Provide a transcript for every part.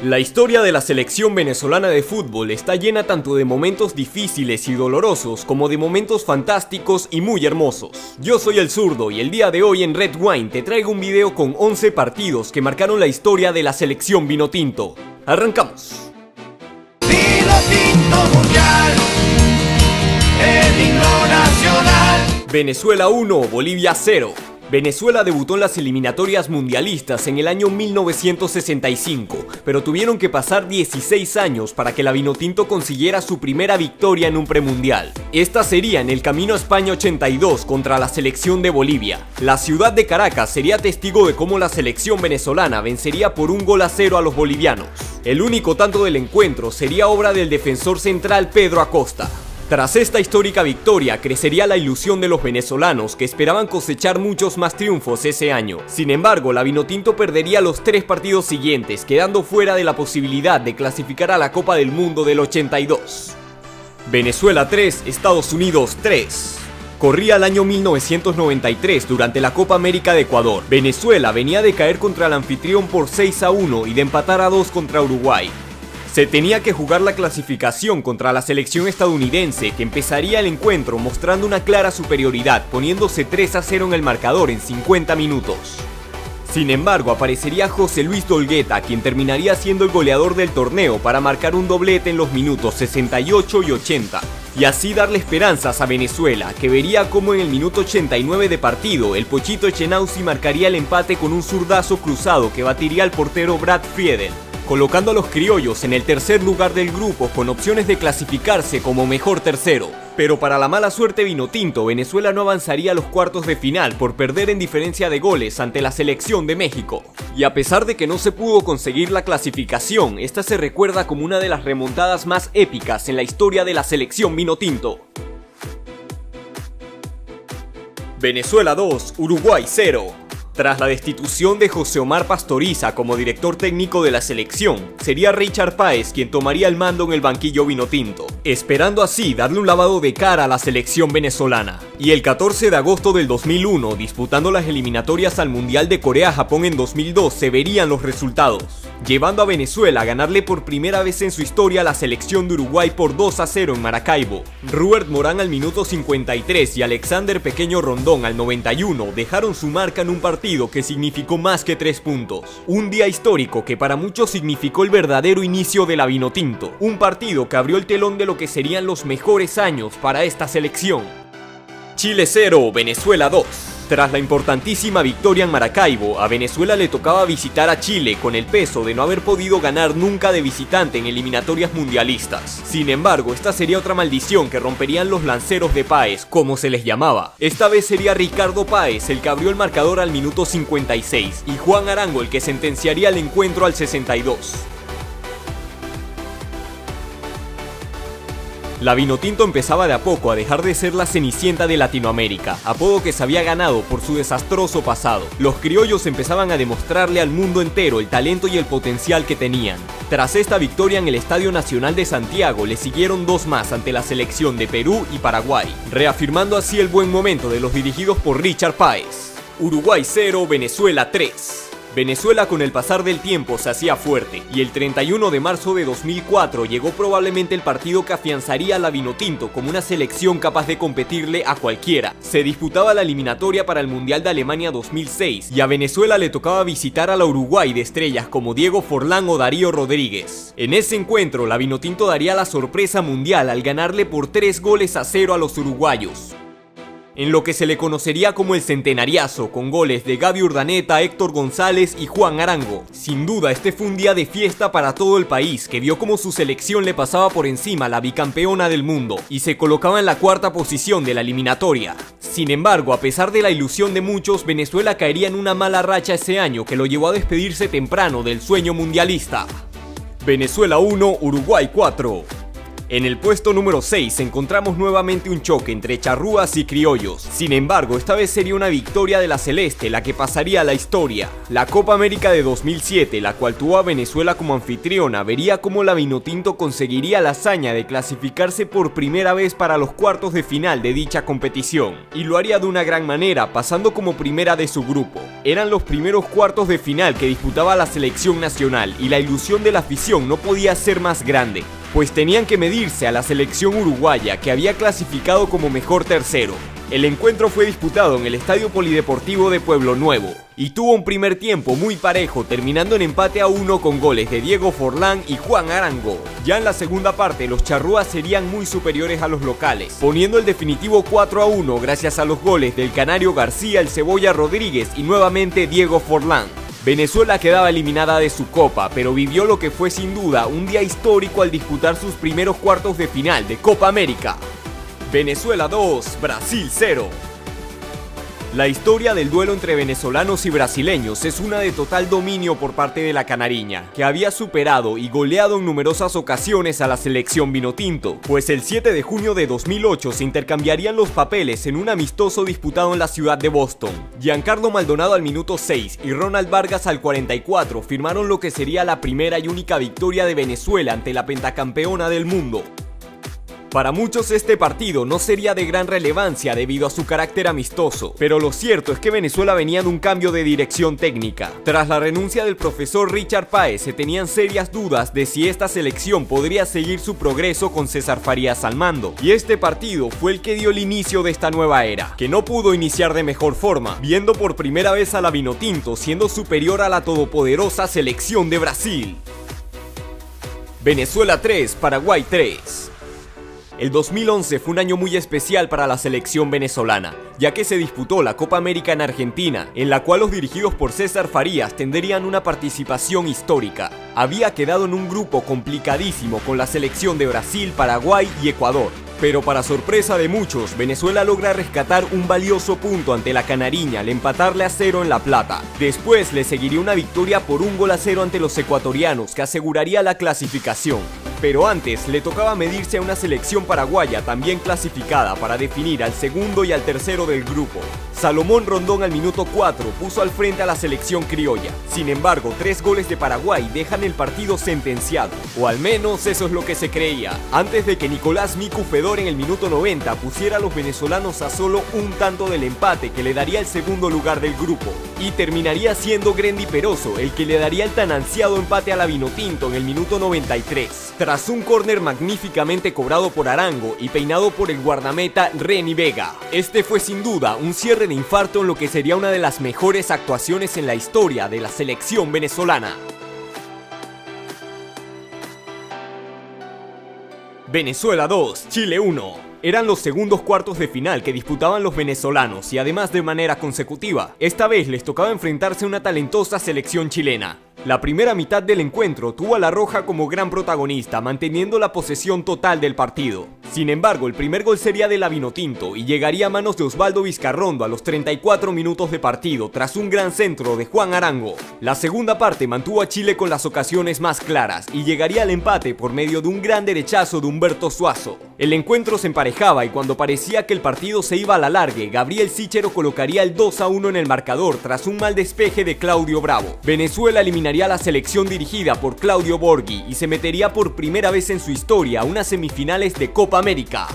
La historia de la selección venezolana de fútbol está llena tanto de momentos difíciles y dolorosos como de momentos fantásticos y muy hermosos. Yo soy el Zurdo y el día de hoy en Red Wine te traigo un video con 11 partidos que marcaron la historia de la selección vinotinto. ¡Arrancamos! Vinotinto mundial, el himno nacional. Venezuela 1, Bolivia 0. Venezuela debutó en las eliminatorias mundialistas en el año 1965, pero tuvieron que pasar 16 años para que la Vinotinto consiguiera su primera victoria en un premundial. Esta sería en el camino a España 82 contra la selección de Bolivia. La ciudad de Caracas sería testigo de cómo la selección venezolana vencería por 1-0 a los bolivianos. El único tanto del encuentro sería obra del defensor central Pedro Acosta. Tras esta histórica victoria, crecería la ilusión de los venezolanos que esperaban cosechar muchos más triunfos ese año. Sin embargo, la Vinotinto perdería los 3 partidos siguientes, quedando fuera de la posibilidad de clasificar a la Copa del Mundo del 82. Venezuela 3, Estados Unidos 3. Corría el año 1993 durante la Copa América de Ecuador. Venezuela venía de caer contra el anfitrión por 6-1 y de empatar a 2 contra Uruguay. Se tenía que jugar la clasificación contra la selección estadounidense, que empezaría el encuentro mostrando una clara superioridad, poniéndose 3-0 en el marcador en 50 minutos. Sin embargo, aparecería José Luis Dolgueta, quien terminaría siendo el goleador del torneo para marcar un doblete en los minutos 68 y 80, y así darle esperanzas a Venezuela, que vería como en el minuto 89 de partido, el Pochito Echenauzi marcaría el empate con un zurdazo cruzado que batiría al portero Brad Friedel, colocando a los criollos en el tercer lugar del grupo con opciones de clasificarse como mejor tercero. Pero para la mala suerte vinotinto, Venezuela no avanzaría a los cuartos de final por perder en diferencia de goles ante la selección de México. Y a pesar de que no se pudo conseguir la clasificación, esta se recuerda como una de las remontadas más épicas en la historia de la selección vinotinto. Venezuela 2, Uruguay 0. Tras la destitución de José Omar Pastoriza como director técnico de la selección, sería Richard Páez quien tomaría el mando en el banquillo vinotinto, esperando así darle un lavado de cara a la selección venezolana. Y el 14 de agosto del 2001, disputando las eliminatorias al Mundial de Corea-Japón en 2002, se verían los resultados, llevando a Venezuela a ganarle por primera vez en su historia a la selección de Uruguay por 2-0 en Maracaibo. Robert Morán al minuto 53 y Alexander Pequeño Rondón al 91 dejaron su marca en un partido que significó más que 3 puntos. Un día histórico que para muchos significó el verdadero inicio de la Vinotinto. Un partido que abrió el telón de lo que serían los mejores años para esta selección. Chile 0, Venezuela 2. Tras la importantísima victoria en Maracaibo, a Venezuela le tocaba visitar a Chile con el peso de no haber podido ganar nunca de visitante en eliminatorias mundialistas. Sin embargo, esta sería otra maldición que romperían los lanceros de Páez, como se les llamaba. Esta vez sería Ricardo Páez el que abrió el marcador al minuto 56 y Juan Arango el que sentenciaría el encuentro al 62. La Vinotinto empezaba de a poco a dejar de ser la Cenicienta de Latinoamérica, apodo que se había ganado por su desastroso pasado. Los criollos empezaban a demostrarle al mundo entero el talento y el potencial que tenían. Tras esta victoria en el Estadio Nacional de Santiago, le siguieron 2 más ante la selección de Perú y Paraguay, reafirmando así el buen momento de los dirigidos por Richard Páez. Uruguay 0, Venezuela 3. Venezuela con el pasar del tiempo se hacía fuerte, y el 31 de marzo de 2004 llegó probablemente el partido que afianzaría a la Vinotinto como una selección capaz de competirle a cualquiera. Se disputaba la eliminatoria para el Mundial de Alemania 2006, y a Venezuela le tocaba visitar a la Uruguay de estrellas como Diego Forlán o Darío Rodríguez. En ese encuentro, la Vinotinto daría la sorpresa mundial al ganarle por 3-0 a los uruguayos, en lo que se le conocería como el centenariazo, con goles de Gaby Urdaneta, Héctor González y Juan Arango. Sin duda, este fue un día de fiesta para todo el país, que vio como su selección le pasaba por encima a la bicampeona del mundo y se colocaba en la 4ª posición de la eliminatoria. Sin embargo, a pesar de la ilusión de muchos, Venezuela caería en una mala racha ese año que lo llevó a despedirse temprano del sueño mundialista. Venezuela 1, Uruguay 4. En el puesto número 6 encontramos nuevamente un choque entre charrúas y criollos. Sin embargo, esta vez sería una victoria de la Celeste la que pasaría a la historia. La Copa América de 2007, la cual tuvo a Venezuela como anfitriona, vería cómo la Vinotinto conseguiría la hazaña de clasificarse por primera vez para los cuartos de final de dicha competición. Y lo haría de una gran manera, pasando como primera de su grupo. Eran los primeros cuartos de final que disputaba la selección nacional y la ilusión de la afición no podía ser más grande, pues tenían que medirse a la selección uruguaya que había clasificado como mejor tercero. El encuentro fue disputado en el Estadio Polideportivo de Pueblo Nuevo y tuvo un primer tiempo muy parejo, terminando en empate a 1 con goles de Diego Forlán y Juan Arango. Ya en la segunda parte los charrúas serían muy superiores a los locales, poniendo el definitivo 4-1 gracias a los goles del Canario García, el Cebolla Rodríguez y nuevamente Diego Forlán. Venezuela quedaba eliminada de su copa, pero vivió lo que fue sin duda un día histórico al disputar sus primeros cuartos de final de Copa América. Venezuela 2, Brasil 0. La historia del duelo entre venezolanos y brasileños es una de total dominio por parte de la canariña, que había superado y goleado en numerosas ocasiones a la selección vinotinto, pues el 7 de junio de 2008 se intercambiarían los papeles en un amistoso disputado en la ciudad de Boston. Giancarlo Maldonado al minuto 6 y Ronald Vargas al 44 firmaron lo que sería la primera y única victoria de Venezuela ante la pentacampeona del mundo. Para muchos este partido no sería de gran relevancia debido a su carácter amistoso, pero lo cierto es que Venezuela venía de un cambio de dirección técnica. Tras la renuncia del profesor Richard Páez se tenían serias dudas de si esta selección podría seguir su progreso con César Farías al mando, y este partido fue el que dio el inicio de esta nueva era, que no pudo iniciar de mejor forma, viendo por primera vez a la Vinotinto siendo superior a la todopoderosa selección de Brasil. Venezuela 3, Paraguay 3. El 2011 fue un año muy especial para la selección venezolana, ya que se disputó la Copa América en Argentina, en la cual los dirigidos por César Farías tendrían una participación histórica. Había quedado en un grupo complicadísimo con la selección de Brasil, Paraguay y Ecuador. Pero para sorpresa de muchos, Venezuela logra rescatar un valioso punto ante la canariña al empatarle a 0 en La Plata. Después le seguiría una victoria por 1-0 ante los ecuatorianos que aseguraría la clasificación. Pero antes le tocaba medirse a una selección paraguaya también clasificada para definir al segundo y al tercero del grupo. Salomón Rondón al minuto 4 puso al frente a la selección criolla. Sin embargo, 3 goles de Paraguay dejan el partido sentenciado, o al menos eso es lo que se creía, antes de que Nicolás Micu Fedor en el minuto 90 pusiera a los venezolanos a solo un tanto del empate que le daría el segundo lugar del grupo. Y terminaría siendo Grendy Peroso el que le daría el tan ansiado empate a la Vinotinto en el minuto 93. Tras un córner magníficamente cobrado por Arango y peinado por el guardameta Reni Vega. Este fue sin duda un cierre de infarto en lo que sería una de las mejores actuaciones en la historia de la selección venezolana. Venezuela 2, Chile 1. Eran los segundos cuartos de final que disputaban los venezolanos y además de manera consecutiva. Esta vez les tocaba enfrentarse a una talentosa selección chilena. La primera mitad del encuentro tuvo a La Roja como gran protagonista, manteniendo la posesión total del partido. Sin embargo, el primer gol sería de la Vinotinto y llegaría a manos de Osvaldo Vizcarrondo a los 34 minutos de partido tras un gran centro de Juan Arango. La segunda parte mantuvo a Chile con las ocasiones más claras y llegaría al empate por medio de un gran derechazo de Humberto Suazo. El encuentro se emparejaba y cuando parecía que el partido se iba a la largue, Gabriel Sichero colocaría el 2-1 en el marcador tras un mal despeje de Claudio Bravo. Venezuela eliminaría a la selección dirigida por Claudio Borghi y se metería por primera vez en su historia a unas semifinales de Copa América.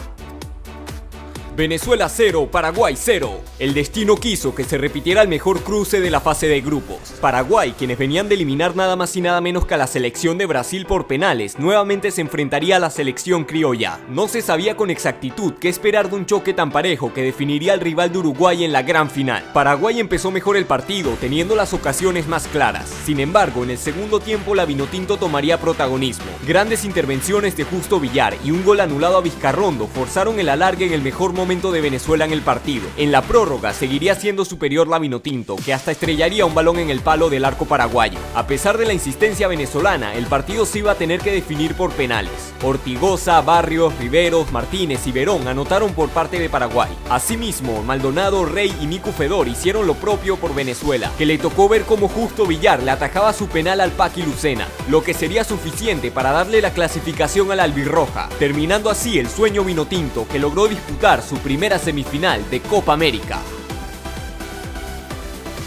Venezuela 0, Paraguay 0. El destino quiso que se repitiera el mejor cruce de la fase de grupos. Paraguay, quienes venían de eliminar nada más y nada menos que a la selección de Brasil por penales, nuevamente se enfrentaría a la selección criolla. No se sabía con exactitud qué esperar de un choque tan parejo que definiría al rival de Uruguay en la gran final. Paraguay empezó mejor el partido, teniendo las ocasiones más claras. Sin embargo, en el segundo tiempo la Vinotinto tomaría protagonismo. Grandes intervenciones de Justo Villar y un gol anulado a Vizcarrondo forzaron el alargue en el mejor momento momento de Venezuela en el partido. En la prórroga seguiría siendo superior la Vinotinto, que hasta estrellaría un balón en el palo del arco paraguayo. A pesar de la insistencia venezolana, el partido se iba a tener que definir por penales. Ortigosa, Barrios, Riveros, Martínez y Verón anotaron por parte de Paraguay. Asimismo, Maldonado, Rey y Mico Fedor hicieron lo propio por Venezuela, que le tocó ver cómo Justo Villar le atajaba su penal al Paqui Lucena, lo que sería suficiente para darle la clasificación a la albirroja, terminando así el sueño vinotinto, que logró disputar su primera semifinal de Copa América.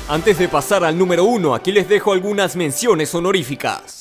Antes de pasar al número 1, aquí les dejo algunas menciones honoríficas.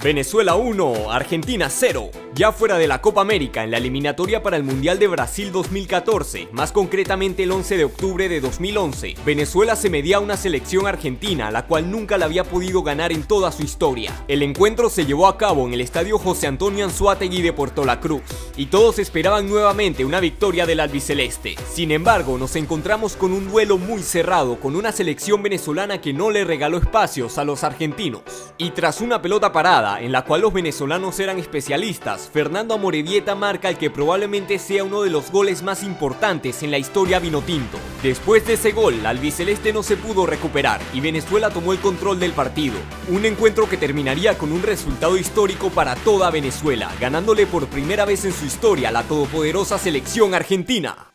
Venezuela 1, Argentina 0. Ya fuera de la Copa América, en la eliminatoria para el Mundial de Brasil 2014, más concretamente el 11 de octubre de 2011, Venezuela se medía a una selección argentina, la cual nunca la había podido ganar en toda su historia. El encuentro se llevó a cabo en el estadio José Antonio Anzoátegui de Puerto La Cruz, y todos esperaban nuevamente una victoria del albiceleste. Sin embargo, nos encontramos con un duelo muy cerrado, con una selección venezolana que no le regaló espacios a los argentinos. Y tras una pelota parada, en la cual los venezolanos eran especialistas, Fernando Amorebieta marca el que probablemente sea uno de los goles más importantes en la historia vinotinto. Después de ese gol, la albiceleste no se pudo recuperar y Venezuela tomó el control del partido. Un encuentro que terminaría con un resultado histórico para toda Venezuela, ganándole por primera vez en su historia a la todopoderosa selección argentina.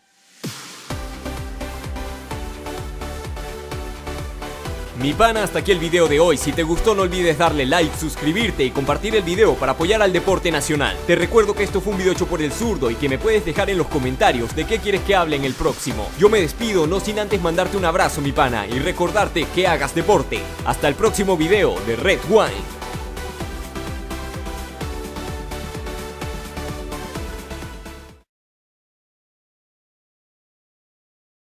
Mi pana, hasta aquí el video de hoy. Si te gustó, no olvides darle like, suscribirte y compartir el video para apoyar al deporte nacional. Te recuerdo que esto fue un video hecho por el zurdo y que me puedes dejar en los comentarios de qué quieres que hable en el próximo. Yo me despido, no sin antes mandarte un abrazo, mi pana, y recordarte que hagas deporte. Hasta el próximo video de Red Wine.